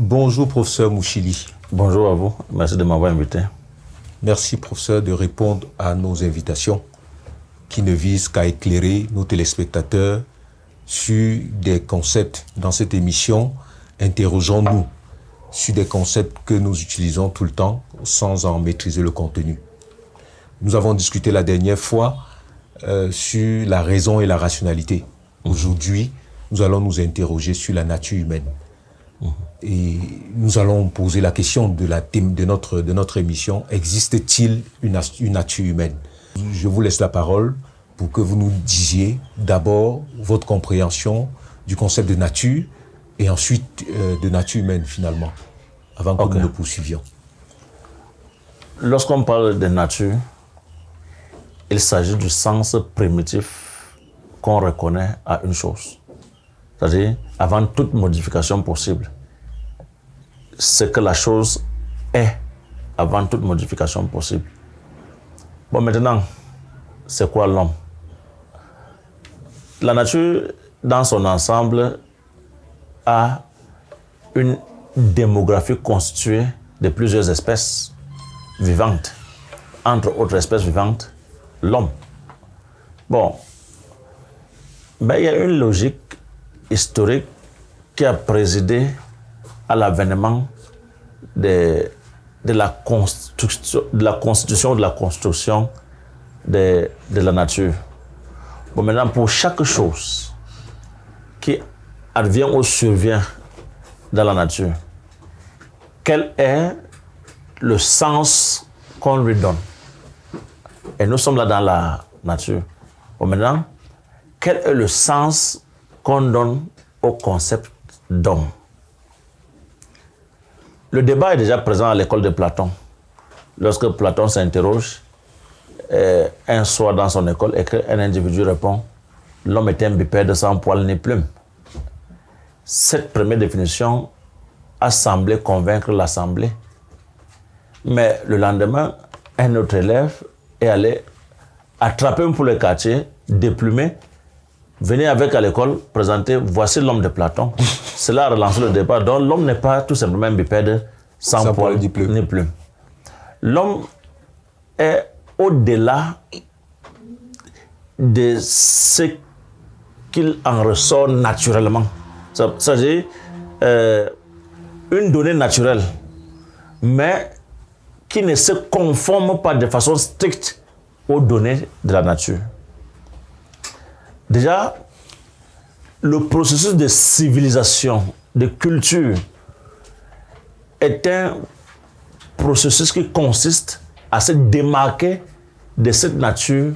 Bonjour, professeur Mouchili. Bonjour à vous, merci de m'avoir invité. Merci, professeur, de répondre à nos invitations qui ne visent qu'à éclairer nos téléspectateurs sur des concepts dans cette émission. Interrogeons-nous sur des concepts que nous utilisons tout le temps sans en maîtriser le contenu. Nous avons discuté la dernière fois sur la raison et la rationalité. Aujourd'hui, nous allons nous interroger sur la nature humaine. Et nous allons poser la question de notre émission. Existe-t-il une nature humaine? Je vous laisse la parole pour que vous nous disiez d'abord votre compréhension du concept de nature et ensuite de nature humaine finalement, avant que nous ne poursuivions. Lorsqu'on parle de nature, il s'agit du sens primitif qu'on reconnaît à une chose. C'est-à-dire, avant toute modification possible, ce que la chose est avant toute modification possible. Bon, maintenant, c'est quoi l'homme? La nature, dans son ensemble, a une démographie constituée de plusieurs espèces vivantes. Entre autres espèces vivantes, l'homme. Bon, mais il y a une logique historique qui a présidé à l'avènement de la constitution de la nature. Bon, maintenant, pour chaque chose qui advient ou survient dans la nature, quel est le sens qu'on lui donne? Et nous sommes là dans la nature. Bon, maintenant, quel est le sens qu'on donne au concept d'homme? Le débat est déjà présent à l'école de Platon. Lorsque Platon s'interroge, un soir dans son école, et qu'un individu répond « L'homme est un bipède sans poil ni plume ». Cette première définition a semblé convaincre l'assemblée. Mais le lendemain, un autre élève est allé attraper un poulet quartier, déplumé, venir avec à l'école, présenter « Voici l'homme de Platon ». Cela a relancé le débat. Donc l'homme n'est pas tout simplement un bipède sans poil ni plume. L'homme est au-delà de ce qu'il en ressort naturellement. C'est-à-dire une donnée naturelle, mais qui ne se conforme pas de façon stricte aux données de la nature. Déjà, le processus de civilisation, de culture, est un processus qui consiste à se démarquer de cette nature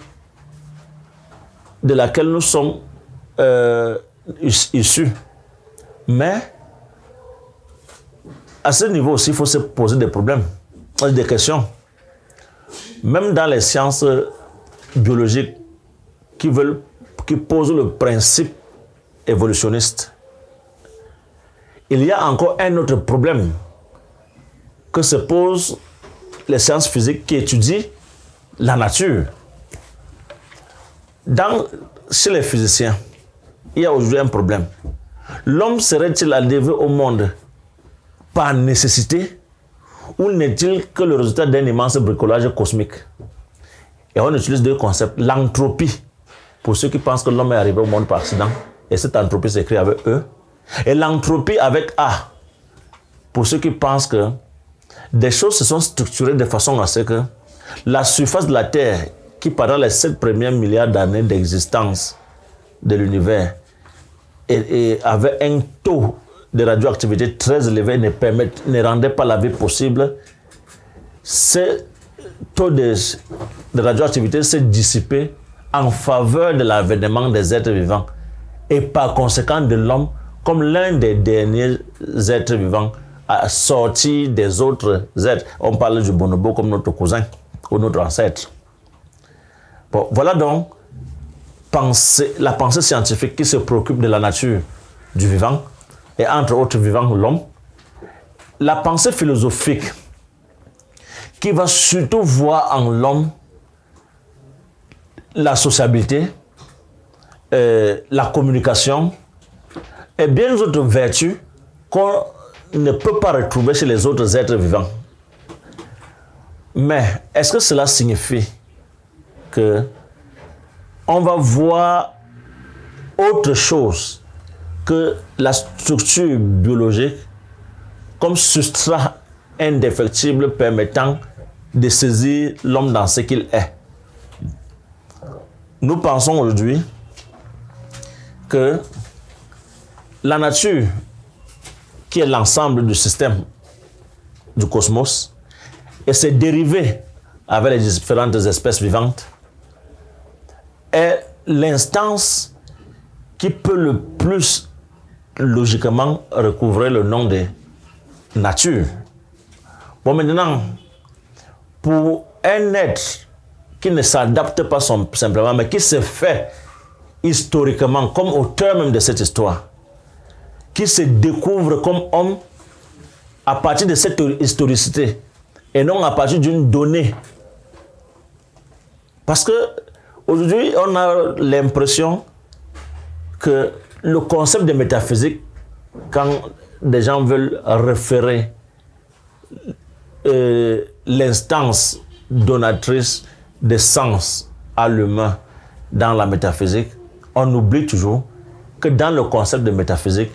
de laquelle nous sommes issus. Mais à ce niveau aussi, il faut se poser des problèmes, des questions. Même dans les sciences biologiques qui posent le principe évolutionniste, il y a encore un autre problème que se posent les sciences physiques qui étudient la nature. Chez les physiciens, il y a aujourd'hui un problème. L'homme serait-il arrivé au monde par nécessité ou n'est-il que le résultat d'un immense bricolage cosmique? Et on utilise deux concepts. L'entropie, pour ceux qui pensent que l'homme est arrivé au monde par accident, et cette entropie s'écrit avec E. Et l'entropie avec A, pour ceux qui pensent que des choses se sont structurées de façon à ce que la surface de la Terre, qui pendant les 7 premiers milliards d'années d'existence de l'univers avait un taux de radioactivité très élevé, ne rendait pas la vie possible, ce taux de radioactivité s'est dissipé en faveur de l'avènement des êtres vivants et par conséquent de l'homme comme l'un des derniers êtres vivants à sortir des autres êtres. On parle du bonobo comme notre cousin ou notre ancêtre. Bon, voilà donc la pensée scientifique qui se préoccupe de la nature du vivant et entre autres vivants l'homme. La pensée philosophique qui va surtout voir en l'homme la sociabilité, la communication et bien d'autres vertus qu'on ne peut pas retrouver chez les autres êtres vivants. Mais est-ce que cela signifie que on va voir autre chose que la structure biologique comme substrat indéfectible permettant de saisir l'homme dans ce qu'il est? Nous pensons aujourd'hui que la nature, qui est l'ensemble du système du cosmos, et ses dérivés avec les différentes espèces vivantes, est l'instance qui peut le plus logiquement recouvrer le nom de nature. Bon, maintenant, pour un être qui ne s'adapte pas simplement, mais qui se fait historiquement comme auteur même de cette histoire, qui se découvre comme homme à partir de cette historicité et non à partir d'une donnée. Parce que aujourd'hui, on a l'impression que le concept de métaphysique, quand des gens veulent référer l'instance donatrice de sens à l'humain dans la métaphysique, on oublie toujours que dans le concept de métaphysique,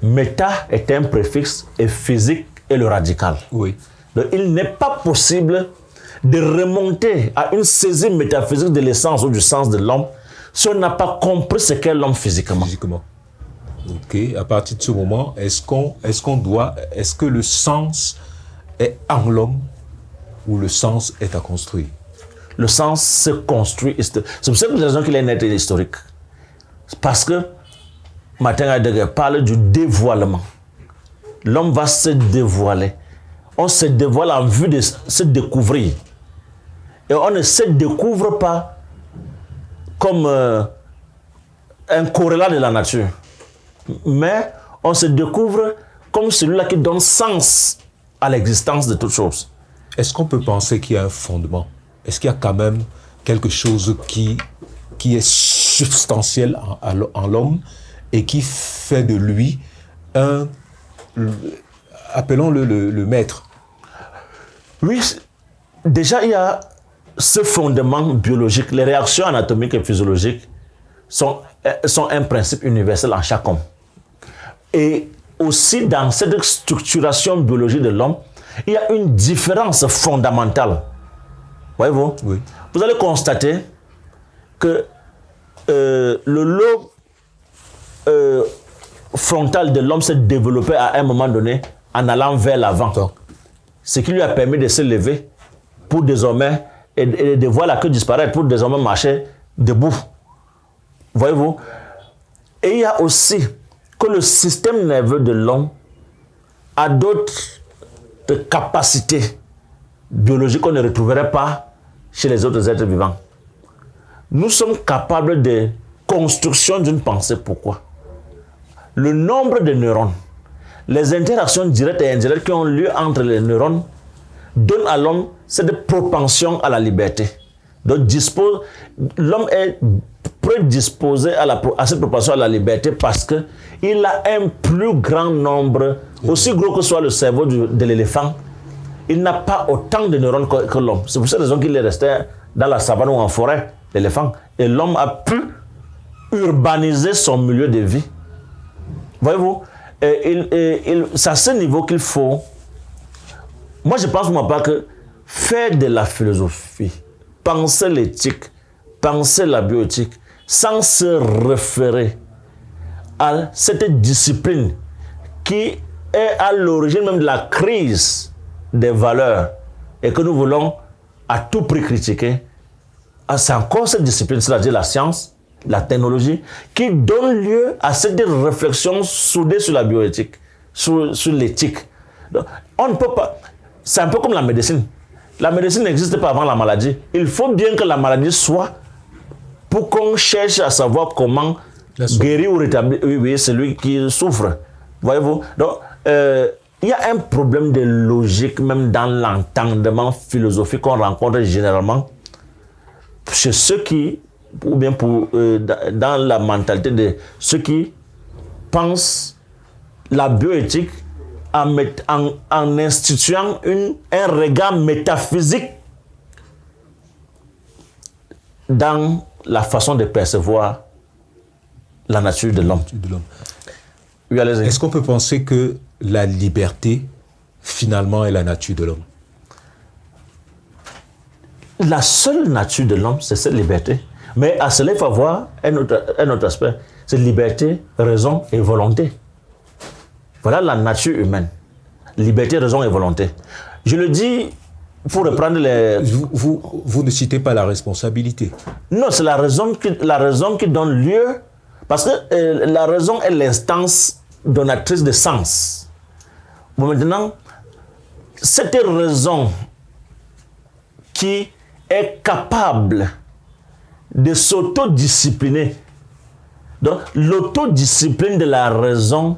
méta est un préfixe et physique est le radical. Oui. Donc, il n'est pas possible de remonter à une saisie métaphysique de l'essence ou du sens de l'homme si on n'a pas compris ce qu'est l'homme physiquement. Ok. À partir de ce moment, est-ce que le sens est en l'homme ou le sens est à construire? Le sens se construit. C'est pour cette raison qu'il est un être historique. Parce que Martin Heidegger parle du dévoilement. L'homme va se dévoiler. On se dévoile en vue de se découvrir. Et on ne se découvre pas comme un corrélat de la nature. Mais on se découvre comme celui-là qui donne sens à l'existence de toute chose. Est-ce qu'on peut penser qu'il y a un fondement? Est-ce qu'il y a quand même quelque chose qui est substantiel en l'homme et qui fait de lui appelons-le le maître? Oui, déjà il y a ce fondement biologique. Les réactions anatomiques et physiologiques sont un principe universel en chaque homme. Et aussi dans cette structuration biologique de l'homme, il y a une différence fondamentale. Voyez-vous? Oui. Vous allez constater que le lobe frontal de l'homme s'est développé à un moment donné en allant vers l'avant. Ce qui lui a permis de se lever pour désormais, et de voir la queue disparaître pour désormais marcher debout. Voyez-vous? Et il y a aussi que le système nerveux de l'homme a d'autres capacités biologiques qu'on ne retrouverait pas chez les autres êtres vivants. Nous sommes capables de construction d'une pensée. Pourquoi? Le nombre de neurones, les interactions directes et indirectes qui ont lieu entre les neurones donnent à l'homme cette propension à la liberté. Donc l'homme est prédisposé à cette propension à la liberté parce qu'il a un plus grand nombre, aussi gros que soit le cerveau de l'éléphant, il n'a pas autant de neurones que l'homme. C'est pour cette raison qu'il est resté dans la savane ou en forêt, l'éléphant. Et l'homme a pu urbaniser son milieu de vie. Voyez-vous, c'est à ce niveau qu'il faut... Moi, je pense moi pas que faire de la philosophie, penser l'éthique, penser la bioéthique, sans se référer à cette discipline qui est à l'origine même de la crise des valeurs et que nous voulons à tout prix critiquer, c'est encore cette discipline, c'est-à-dire la science, la technologie, qui donne lieu à cette réflexion soudée sur la bioéthique, sur l'éthique. On ne peut pas... C'est un peu comme la médecine. La médecine n'existe pas avant la maladie. Il faut bien que la maladie soit pour qu'on cherche à savoir comment guérir ou rétablir celui qui souffre. Voyez-vous? Donc, il y a un problème de logique même dans l'entendement philosophique qu'on rencontre généralement chez ceux qui, ou bien dans la mentalité de ceux qui pensent la bioéthique en instituant un regard métaphysique dans la façon de percevoir la nature de l'homme. Oui, est-ce qu'on peut penser que la liberté, finalement, est la nature de l'homme? La seule nature de l'homme, c'est cette liberté. Mais à cela, il faut avoir un autre aspect. C'est liberté, raison et volonté. Voilà la nature humaine. Liberté, raison et volonté. Je le dis pour reprendre les... Vous ne citez pas la responsabilité. Non, c'est la raison qui donne lieu, parce que la raison est l'instance donatrice de sens. Bon, maintenant, cette raison qui est capable de s'autodiscipliner. Donc, l'autodiscipline de la raison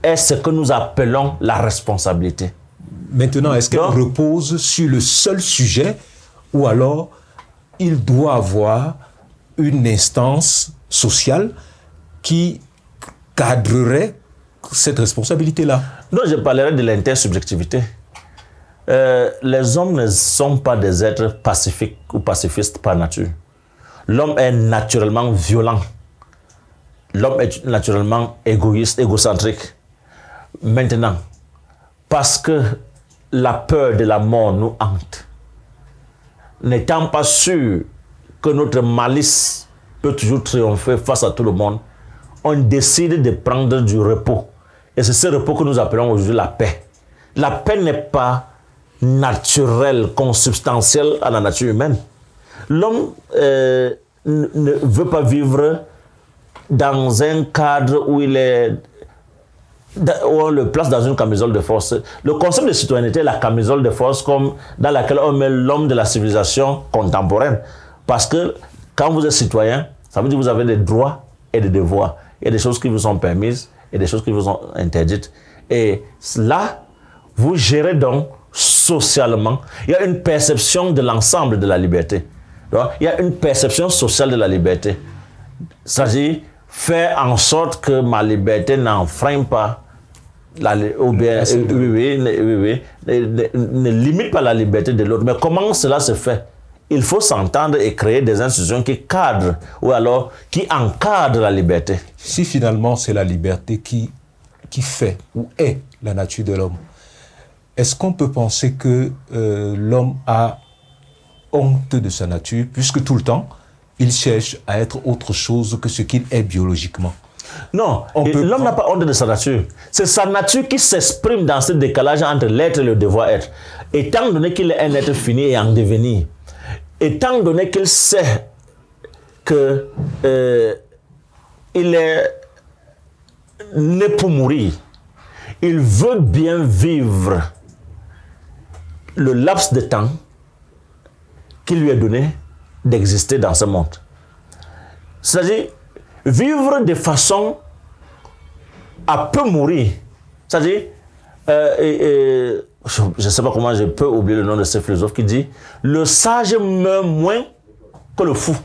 est ce que nous appelons la responsabilité. Maintenant, est-ce qu'elle repose sur le seul sujet ou alors il doit avoir une instance sociale qui cadrerait cette responsabilité-là? Non, je parlerai de l'intersubjectivité. Les hommes ne sont pas des êtres pacifiques ou pacifistes par nature. L'homme est naturellement violent. L'homme est naturellement égoïste, égocentrique. Maintenant, parce que la peur de la mort nous hante, n'étant pas sûr que notre malice peut toujours triompher face à tout le monde, on décide de prendre du repos. Et c'est ce repos que nous appelons aujourd'hui la paix. La paix n'est pas naturelle, consubstantielle à la nature humaine. L'homme ne veut pas vivre dans un cadre où on le place dans une camisole de force. Le concept de citoyenneté est la camisole de force dans laquelle on met l'homme de la civilisation contemporaine. Parce que quand vous êtes citoyen, ça veut dire que vous avez des droits et des devoirs. Il y a des choses qui vous sont permises et des choses qui vous sont interdites. Et là, vous gérez donc socialement. Il y a une perception de l'ensemble de la liberté. Donc, il y a une perception sociale de la liberté. C'est-à-dire faire en sorte que ma liberté n'enfreint pas ne limite pas la liberté de l'autre. Mais comment cela se fait? Il faut s'entendre et créer des institutions qui cadrent ou alors qui encadrent la liberté. Si finalement c'est la liberté qui fait ou est la nature de l'homme, est-ce qu'on peut penser que l'homme a honte de sa nature, puisque tout le temps, il cherche à être autre chose que ce qu'il est biologiquement? Non, l'homme n'a pas honte de sa nature. C'est sa nature qui s'exprime dans ce décalage entre l'être et le devoir-être. Étant donné qu'il est un être fini et en devenir, étant donné qu'il sait que il est né pour mourir, il veut bien vivre le laps de temps qui lui est donné d'exister dans ce monde. C'est-à-dire vivre de façon à peu mourir. C'est-à-dire, je ne sais pas comment je peux oublier le nom de ce philosophe qui dit « Le sage meurt moins que le fou ».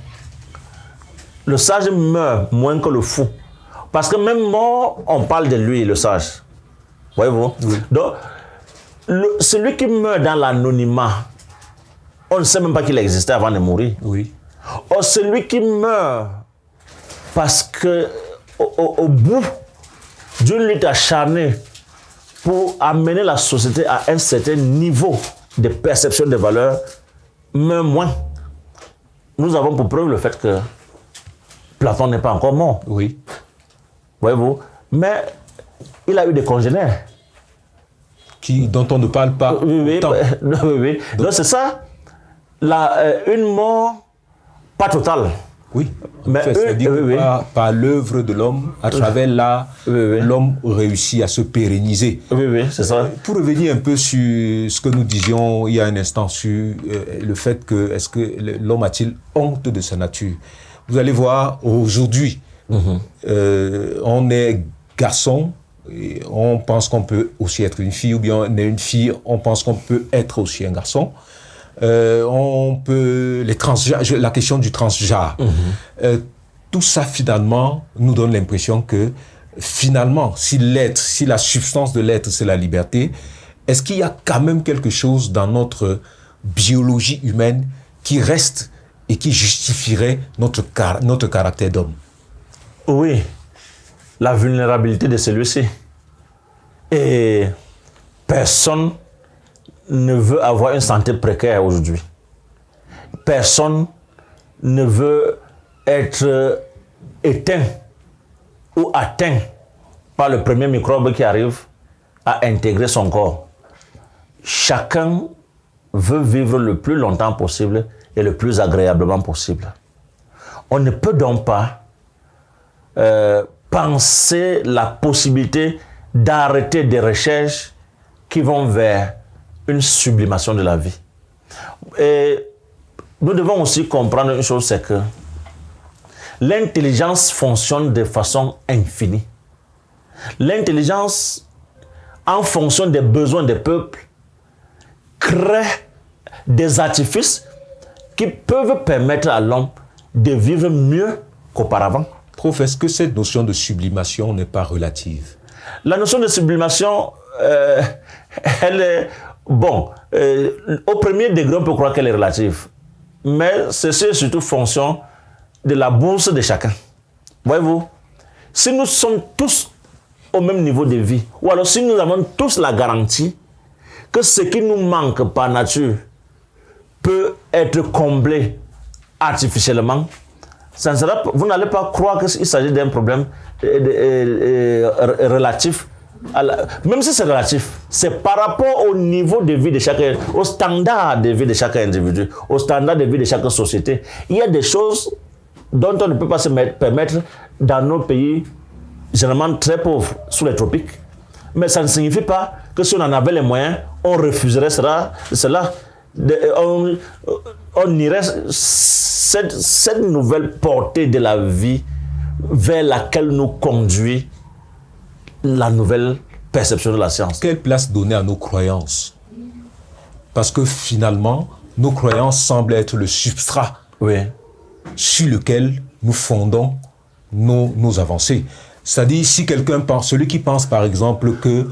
Le sage meurt moins que le fou. Parce que même mort, on parle de lui, le sage. Voyez-vous? Oui. Donc, celui qui meurt dans l'anonymat, on ne sait même pas qu'il existait avant de mourir. Oui. Or, celui qui meurt parce que au bout d'une lutte acharnée pour amener la société à un certain niveau de perception des valeurs, meurt moins. Nous avons pour preuve le fait que Platon n'est pas encore mort. Oui. Voyez-vous? Mais il a eu des congénères. Dont on ne parle pas. Oui. Donc c'est ça. Une mort pas totale. Oui, mais c'est-à-dire que par l'œuvre de l'homme, à travers là, l'homme réussit à se pérenniser. Oui, c'est ça. Pour revenir un peu sur ce que nous disions il y a un instant sur le fait que est-ce que l'homme a-t-il honte de sa nature? Vous allez voir aujourd'hui, on est garçon, et on pense qu'on peut aussi être une fille, ou bien on est une fille, on pense qu'on peut être aussi un garçon. On peut la question du transgenre, tout ça finalement nous donne l'impression que finalement, si la substance de l'être, c'est la liberté, est-ce qu'il y a quand même quelque chose dans notre biologie humaine qui reste et qui justifierait notre caractère d'homme? Oui, la vulnérabilité de celui-ci. Et personne ne veut avoir une santé précaire aujourd'hui. Personne ne veut être éteint ou atteint par le premier microbe qui arrive à intégrer son corps. Chacun veut vivre le plus longtemps possible et le plus agréablement possible. On ne peut donc pas penser la possibilité d'arrêter des recherches qui vont vers une sublimation de la vie. Et nous devons aussi comprendre une chose, c'est que l'intelligence fonctionne de façon infinie. L'intelligence, en fonction des besoins des peuples, crée des artifices qui peuvent permettre à l'homme de vivre mieux qu'auparavant. Prof, est-ce que cette notion de sublimation n'est pas relative? La notion de sublimation, elle est... Bon, au premier degré, on peut croire qu'elle est relative. Mais ceci est surtout fonction de la bourse de chacun. Voyez-vous, si nous sommes tous au même niveau de vie, ou alors si nous avons tous la garantie que ce qui nous manque par nature peut être comblé artificiellement, vous n'allez pas croire qu'il s'agit d'un problème relatif. Même si c'est relatif, c'est par rapport au niveau de vie de chacun, au standard de vie de chaque individu, au standard de vie de chaque société. Il y a des choses dont on ne peut pas se permettre dans nos pays généralement très pauvres, sous les tropiques. Mais ça ne signifie pas que si on en avait les moyens, on refuserait cela. On irait cette nouvelle portée de la vie vers laquelle nous conduit la nouvelle perception de la science. Quelle place donner à nos croyances? Parce que finalement, nos croyances semblent être le substrat sur lequel nous fondons nos avancées. C'est-à-dire, si quelqu'un pense, celui qui pense par exemple que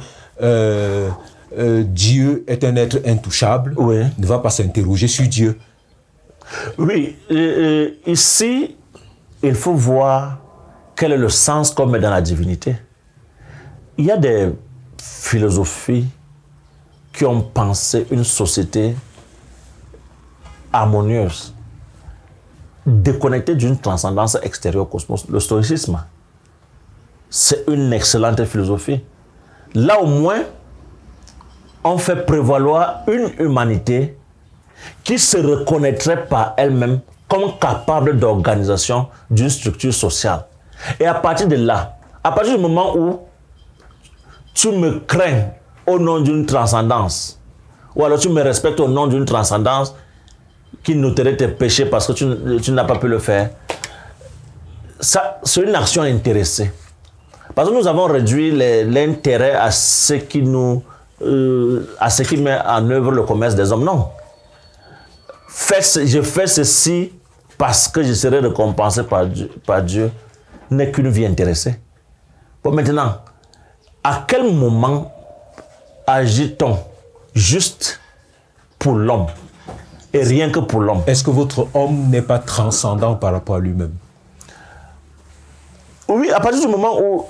Dieu est un être intouchable, ne va pas s'interroger sur Dieu. Oui, ici, il faut voir quel est le sens qu'on met dans la divinité. Il y a des philosophies qui ont pensé une société harmonieuse, déconnectée d'une transcendance extérieure au cosmos. Le stoïcisme, c'est une excellente philosophie. Là, au moins, on fait prévaloir une humanité qui se reconnaîtrait par elle-même comme capable d'organisation d'une structure sociale. Et à partir de là, à partir du moment où tu me crains au nom d'une transcendance, ou alors tu me respectes au nom d'une transcendance qui noterait tes péchés parce que tu n'as pas pu le faire, ça, c'est une action intéressée. Parce que nous avons réduit l'intérêt à ce qui met en œuvre le commerce des hommes. Non. Je fais ceci parce que je serai récompensé par Dieu, n'est qu'une vie intéressée. Bon, maintenant, à quel moment agit-on juste pour l'homme et rien que pour l'homme? Est-ce que votre homme n'est pas transcendant par rapport à lui-même? Oui, à partir du moment où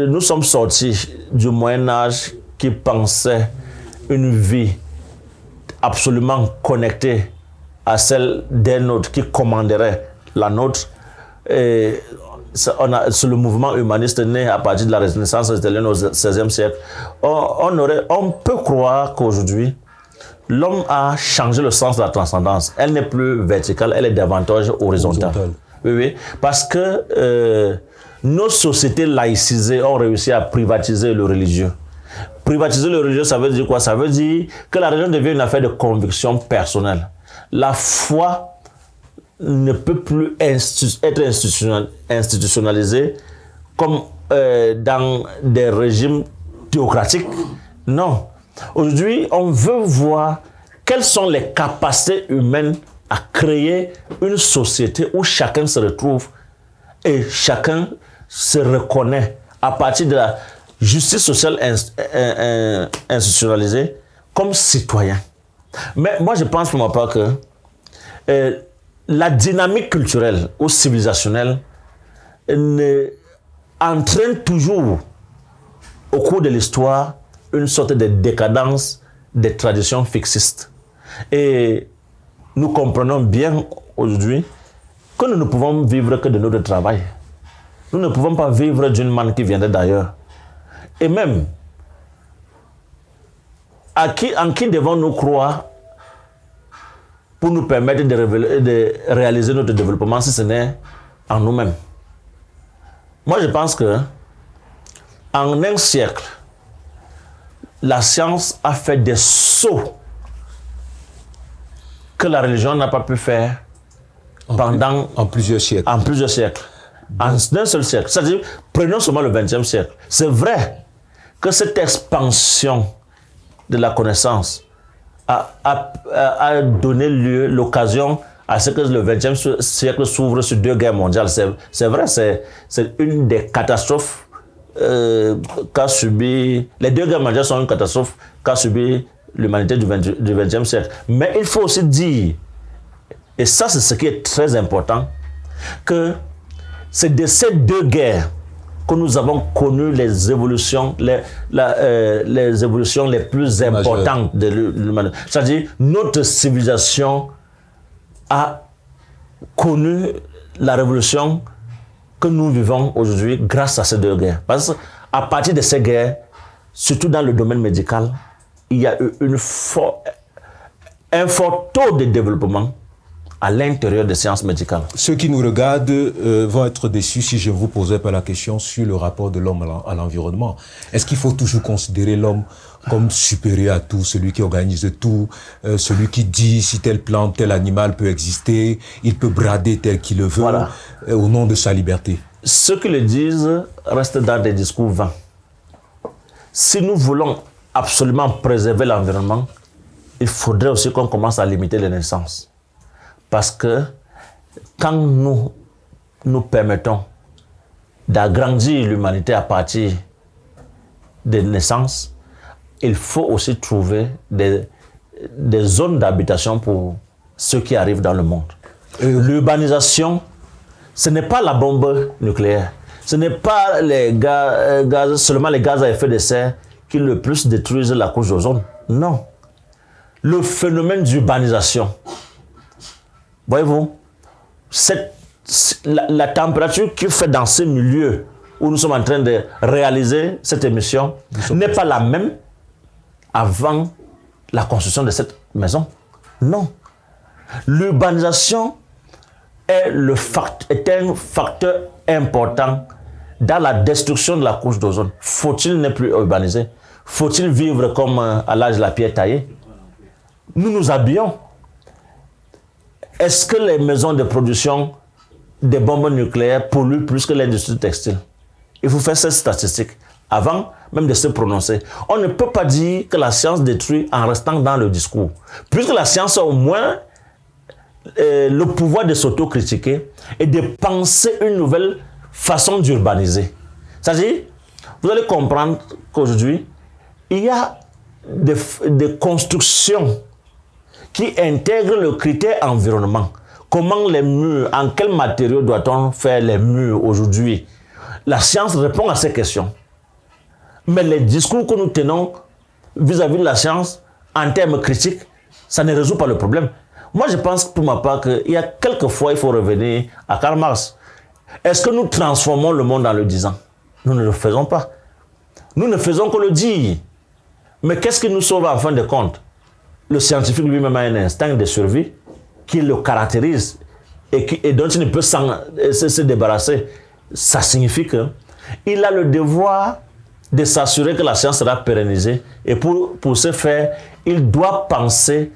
nous sommes sortis du Moyen-Âge qui pensait une vie absolument connectée à celle d'un autre qui commanderait la nôtre, c'est le mouvement humaniste né à partir de la Renaissance italienne au XVIe siècle. On peut croire qu'aujourd'hui, l'homme a changé le sens de la transcendance. Elle n'est plus verticale, elle est davantage horizontale. Oui, parce que nos sociétés laïcisées ont réussi à privatiser le religieux. Privatiser le religieux, ça veut dire quoi? Ça veut dire que la religion devient une affaire de conviction personnelle. La foi ne peut plus être institutionnalisée comme dans des régimes théocratiques. Non. Aujourd'hui, on veut voir quelles sont les capacités humaines à créer une société où chacun se retrouve et chacun se reconnaît à partir de la justice sociale institutionnalisée comme citoyen. Mais moi, je pense pour ma part que la dynamique culturelle ou civilisationnelle entraîne toujours au cours de l'histoire une sorte de décadence des traditions fixistes. Et nous comprenons bien aujourd'hui que nous ne pouvons vivre que de notre travail. Nous ne pouvons pas vivre d'une manne qui viendrait d'ailleurs. Et même, en qui devons-nous croire pour nous permettre de réaliser notre développement si ce n'est en nous-mêmes? Moi, je pense que en un siècle, la science a fait des sauts que la religion n'a pas pu faire en plusieurs siècles. En plusieurs siècles. En un seul siècle. C'est-à-dire, prenons seulement le XXe siècle. C'est vrai que cette expansion de la connaissance a donné lieu, l'occasion à ce que le XXe siècle s'ouvre sur 2 guerres mondiales. C'est vrai, c'est une des catastrophes qu'a subi. Les 2 guerres mondiales sont une catastrophe qu'a subi l'humanité du XXe siècle. Mais il faut aussi dire, et ça c'est ce qui est très important, que c'est de ces 2 guerres que nous avons connu les évolutions, les évolutions les plus importantes de l'humanité. C'est-à-dire, notre civilisation a connu la révolution que nous vivons aujourd'hui grâce à ces 2 guerres. Parce qu'à partir de ces guerres, surtout dans le domaine médical, il y a eu un fort taux de développement à l'intérieur des sciences médicales. Ceux qui nous regardent vont être déçus si je ne vous posais pas la question sur le rapport de l'homme à l'environnement. Est-ce qu'il faut toujours considérer l'homme comme supérieur à tout, celui qui organise tout, celui qui dit si telle plante, tel animal peut exister, il peut brader tel qu'il le veut, voilà, au nom de sa liberté? Ceux qui le disent restent dans des discours vains. Si nous voulons absolument préserver l'environnement, il faudrait aussi qu'on commence à limiter les naissances. Parce que quand nous permettons d'agrandir l'humanité à partir des naissances, il faut aussi trouver des zones d'habitation pour ceux qui arrivent dans le monde. L'urbanisation, ce n'est pas la bombe nucléaire. Ce n'est pas seulement les gaz à effet de serre qui le plus détruisent la couche d'ozone. Non. Le phénomène d'urbanisation, voyez-vous, la température qui fait dans ce milieu où nous sommes en train de réaliser cette émission n'est pas la même avant la construction de cette maison. Non. L'urbanisation est un facteur important dans la destruction de la couche d'ozone. Faut-il ne plus urbaniser? Faut-il vivre comme à l'âge de la pierre taillée? Nous nous habillons. Est-ce que les maisons de production des bombes nucléaires polluent plus que l'industrie textile? Il faut faire cette statistique avant même de se prononcer. On ne peut pas dire que la science détruit en restant dans le discours. Puisque la science a au moins le pouvoir de s'autocritiquer et de penser une nouvelle façon d'urbaniser. C'est-à-dire, vous allez comprendre qu'aujourd'hui, il y a des constructions qui intègrent le critère environnement. Comment les murs, en quel matériau doit-on faire les murs aujourd'hui? La science répond à ces questions. Mais les discours que nous tenons vis-à-vis de la science, en termes critiques, ça ne résout pas le problème. Moi, je pense pour ma part qu'il y a quelquefois, il faut revenir à Karl Marx. Est-ce que nous transformons le monde en le disant? Nous ne le faisons pas. Nous ne faisons que le dire. Mais qu'est-ce qui nous sauve en fin de compte? Le scientifique lui-même a un instinct de survie qui le caractérise et dont il ne peut se débarrasser. Ça signifie qu'il a le devoir de s'assurer que la science sera pérennisée. Et pour ce faire, il doit penser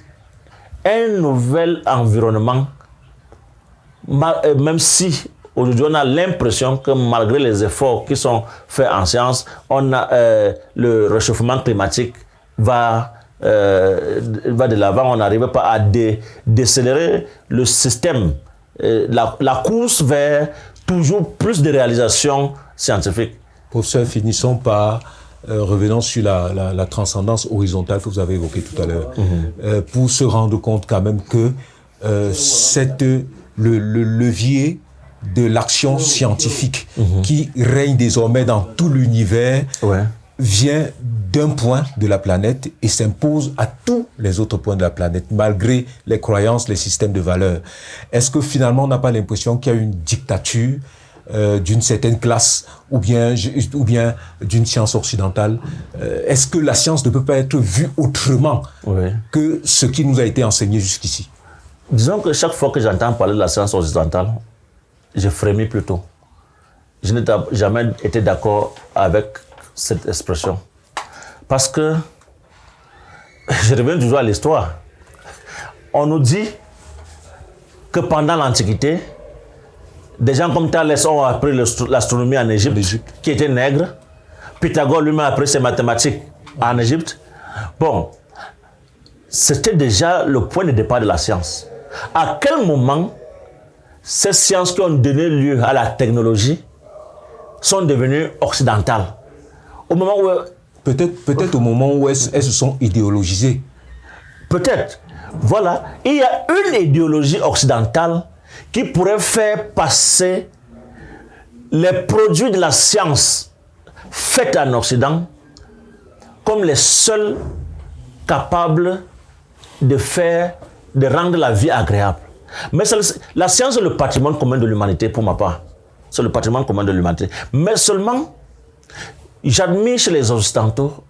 un nouvel environnement, même si aujourd'hui on a l'impression que malgré les efforts qui sont faits en science, le réchauffement climatique va de l'avant, on n'arrive pas à décélérer le système, la course vers toujours plus de réalisations scientifiques. Professeur, finissons par revenons sur la transcendance horizontale que vous avez évoquée tout à l'heure, pour se rendre compte quand même que le levier de l'action scientifique qui règne désormais dans tout l'univers vient d'un point de la planète et s'impose à tous les autres points de la planète, malgré les croyances, les systèmes de valeurs. Est-ce que finalement on n'a pas l'impression qu'il y a une dictature d'une certaine classe ou bien d'une science occidentale? Est-ce que la science ne peut pas être vue autrement que ce qui nous a été enseigné jusqu'ici? Disons que chaque fois que j'entends parler de la science occidentale, je frémis plutôt. Je n'ai jamais été d'accord avec cette expression. Parce que, je reviens toujours à l'histoire. On nous dit que pendant l'Antiquité, des gens comme Thalès ont appris l'astronomie en Égypte, qui était nègre. Pythagore lui-même a appris ses mathématiques en Égypte. Bon, c'était déjà le point de départ de la science. À quel moment ces sciences qui ont donné lieu à la technologie sont devenues occidentales? Au moment où... Peut-être au moment où elles se sont idéologisées. Peut-être. Voilà. Il y a une idéologie occidentale qui pourrait faire passer les produits de la science faits en Occident comme les seuls capables de rendre la vie agréable. Mais la science est le patrimoine commun de l'humanité, pour ma part. C'est le patrimoine commun de l'humanité. Mais seulement, j'admire chez les Occidentaux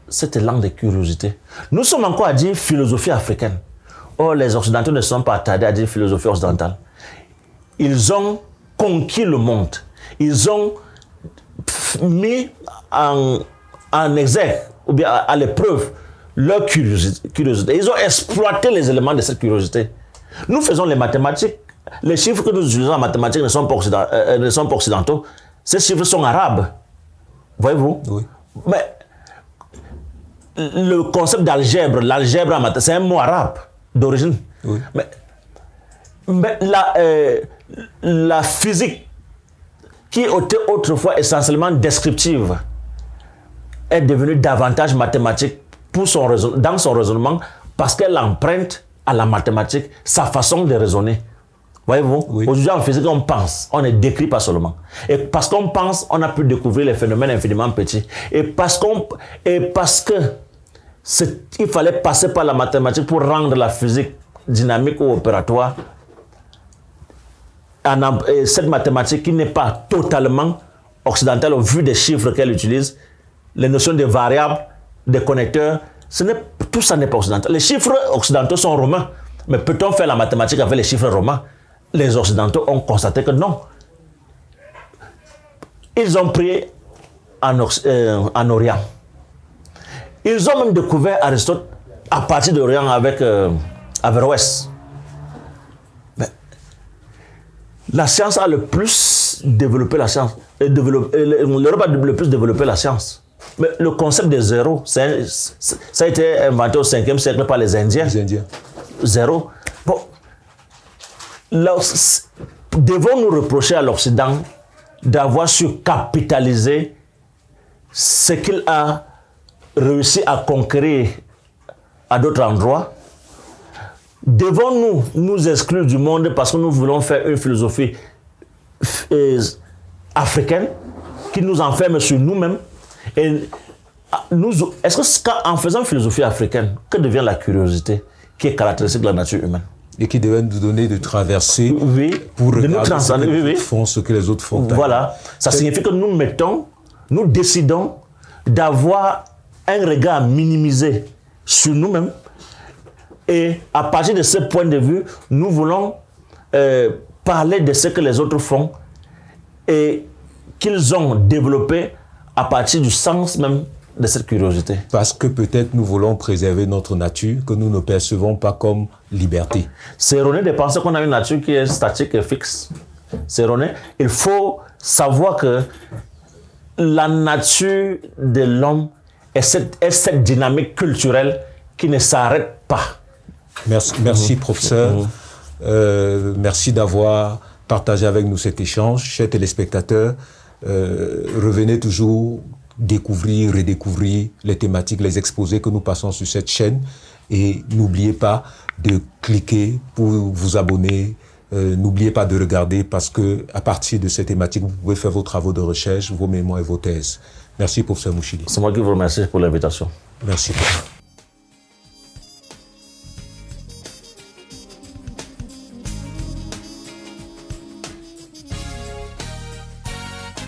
cette langue de curiosité. Nous sommes encore à dire philosophie africaine. Or, les Occidentaux ne sont pas attardés à dire philosophie occidentale. Ils ont conquis le monde. Ils ont mis en exergue, ou bien à l'épreuve, leur curiosité. Ils ont exploité les éléments de cette curiosité. Nous faisons les mathématiques. Les chiffres que nous utilisons en mathématiques ne sont pas occidentaux. Ces chiffres sont arabes. Voyez-vous? Oui. Mais le concept d'algèbre, l'algèbre en mathématiques, c'est un mot arabe d'origine. Oui. Mais la physique, qui était autrefois essentiellement descriptive, est devenue davantage mathématique dans son raisonnement, parce qu'elle emprunte à la mathématique sa façon de raisonner. Voyez-vous? Oui. Aujourd'hui, en physique, on pense, on ne décrit pas seulement. Et parce qu'on pense, on a pu découvrir les phénomènes infiniment petits. Et parce que il fallait passer par la mathématique pour rendre la physique dynamique ou opératoire, cette mathématique qui n'est pas totalement occidentale au vu des chiffres qu'elle utilise, les notions de variables, des connecteurs, tout ça n'est pas occidental. Les chiffres occidentaux sont romains, mais peut-on faire la mathématique avec les chiffres romains? Les Occidentaux ont constaté que non. Ils ont pris en Orient. Ils ont même découvert Aristote à partir d'Orient avec Averroès. Mais la science a le plus développé la science. L'Europe a le plus développé la science. Mais le concept de zéro, ça a été inventé au 5e siècle par les Indiens. Les Indiens. Zéro. Bon. Devons-nous reprocher à l'Occident d'avoir su capitaliser ce qu'il a réussi à conquérir à d'autres endroits? Devons-nous nous exclure du monde parce que nous voulons faire une philosophie africaine qui nous enferme sur nous-mêmes? Et est-ce qu'en faisant une philosophie africaine, que devient la curiosité qui est caractéristique de la nature humaine? Et qui devait nous donner de traverser pour regarder ce que les autres font. Voilà. Ça signifie que nous décidons d'avoir un regard minimisé sur nous-mêmes. Et à partir de ce point de vue, nous voulons parler de ce que les autres font et qu'ils ont développé à partir du sens même de cette curiosité. Parce que peut-être nous voulons préserver notre nature que nous ne percevons pas comme liberté. C'est erroné de penser qu'on a une nature qui est statique et fixe. C'est erroné. Il faut savoir que la nature de l'homme est cette dynamique culturelle qui ne s'arrête pas. Merci professeur. Merci d'avoir partagé avec nous cet échange. Chers téléspectateurs, revenez toujours découvrir, redécouvrir les thématiques, les exposés que nous passons sur cette chaîne. Et n'oubliez pas de cliquer pour vous abonner. N'oubliez pas de regarder parce que à partir de ces thématiques, vous pouvez faire vos travaux de recherche, vos mémoires et vos thèses. Merci, professeur Mouchili. C'est moi qui vous remercie pour l'invitation. Merci.